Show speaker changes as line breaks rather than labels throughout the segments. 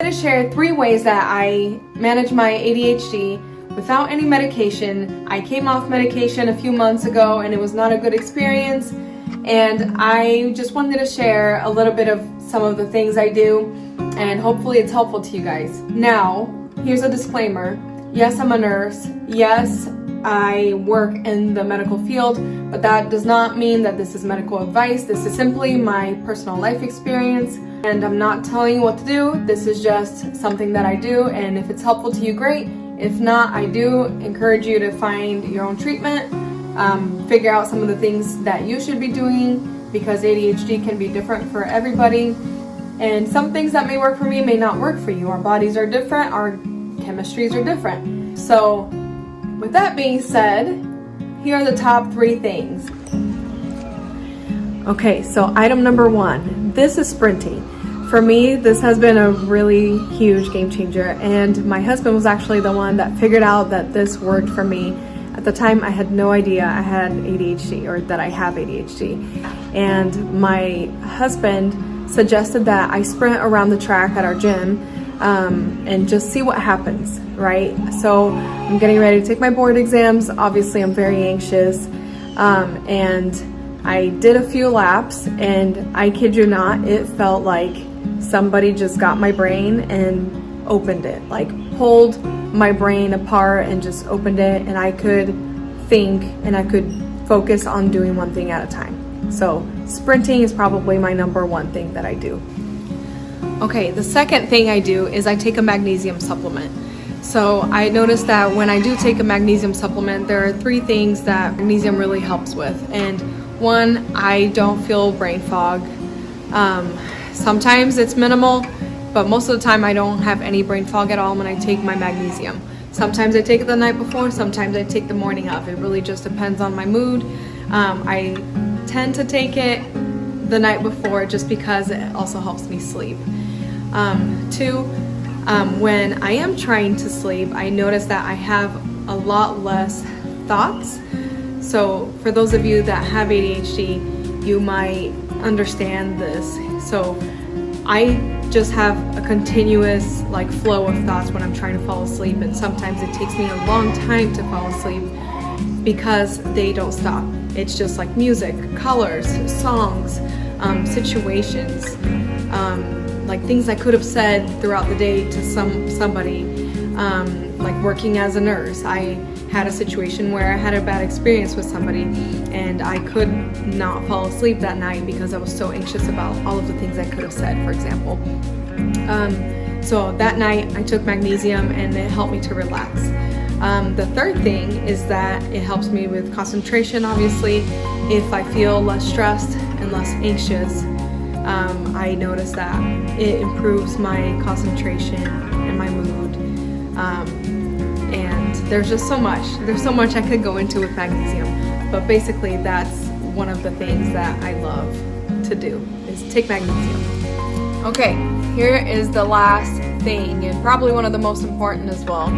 I'm going to share 3 ways that I manage my ADHD without any medication. I came off medication a few months ago and it was not a good experience, and I just wanted to share a little bit of some of the things I do, and hopefully it's helpful to you guys. Now, here's a disclaimer. Yes, I'm a nurse. Yes, I work in the medical field, but that does not mean that this is medical advice. This is simply my personal life experience, and I'm not telling you what to do. This is just something that I do, and if it's helpful to you, great. If not, I do encourage you to find your own treatment, figure out some of the things that you should be doing, because ADHD can be different for everybody, and some things that may work for me may not work for you. Our bodies are different, our chemistries are different. So with that being said, here are the top 3 things. Okay, so item number 1, this is sprinting. For me, this has been a really huge game changer, and my husband was actually the one that figured out that this worked for me. At the time, I had no idea I had ADHD, or that I have ADHD. And my husband suggested that I sprint around the track at our gym and just see what happens, right? So I'm getting ready to take my board exams. Obviously, I'm very anxious, and I did a few laps, and I kid you not, it felt like somebody just got my brain and opened it, like pulled my brain apart and just opened it, and I could think and I could focus on doing one thing at a time. So sprinting is probably my number 1 thing that I do. Okay, the second thing I do is I take a magnesium supplement. So I noticed that when I do take a magnesium supplement, there are 3 things that magnesium really helps with. And 1, I don't feel brain fog. Sometimes it's minimal, but most of the time I don't have any brain fog at all when I take my magnesium. Sometimes I take it the night before, sometimes I take the morning of. It really just depends on my mood. I tend to take it the night before just because it also helps me sleep. 2, when I am trying to sleep, I notice that I have a lot less thoughts. So for those of you that have ADHD, you might understand this. So I just have a continuous flow of thoughts when I'm trying to fall asleep, and sometimes it takes me a long time to fall asleep because they don't stop. It's just like music, colors, songs, situations, like things I could have said throughout the day to somebody, like working as a nurse. I had a situation where I had a bad experience with somebody, and I could not fall asleep that night because I was so anxious about all of the things I could have said, for example. So that night I took magnesium and it helped me to relax. The third thing is that it helps me with concentration, obviously. If I feel less stressed and less anxious, I notice that it improves my concentration and my mood. And there's just so much. There's so much I could go into with magnesium, but basically that's one of the things that I love to do, is take magnesium. Okay, here is the last thing, and probably one of the most important as well,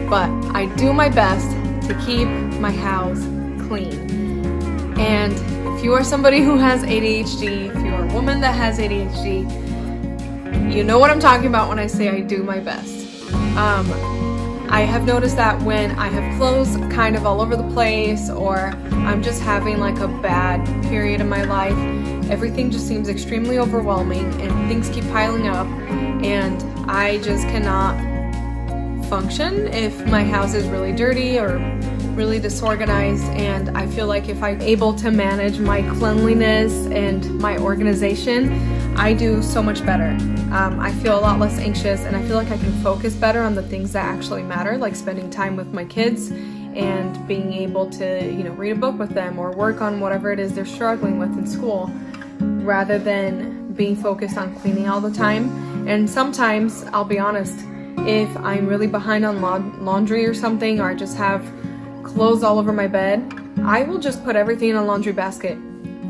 but I do my best to keep my house clean. And if you are somebody who has ADHD, if you're a woman that has ADHD, you know what I'm talking about when I say I do my best. I have noticed that when I have clothes kind of all over the place, or I'm just having like a bad period in my life, everything just seems extremely overwhelming and things keep piling up, and I just cannot function if my house is really dirty or really disorganized. And I feel like if I'm able to manage my cleanliness and my organization, I do so much better. I feel a lot less anxious, and I feel like I can focus better on the things that actually matter, like spending time with my kids and being able to, read a book with them or work on whatever it is they're struggling with in school, rather than being focused on cleaning all the time. And sometimes, I'll be honest, if I'm really behind on laundry or something, or I just have clothes all over my bed, I will just put everything in a laundry basket.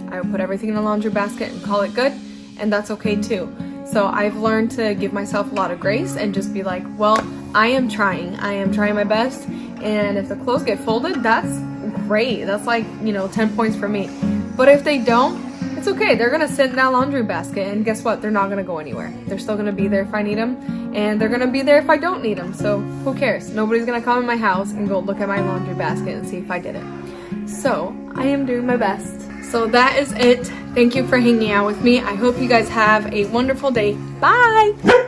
I will put everything in a laundry basket and call it good, and that's okay too. So I've learned to give myself a lot of grace and just be like, well, I am trying my best, and if the clothes get folded, that's great. That's 10 points for me. But if they don't, It's okay, they're gonna sit in that laundry basket, and guess what? They're not gonna go anywhere. They're still gonna be there if I need them, and they're gonna be there if I don't need them, so who cares? Nobody's gonna come in my house and go look at my laundry basket and see if I did it. So, I am doing my best. So that is it. Thank you for hanging out with me. I hope you guys have a wonderful day. Bye!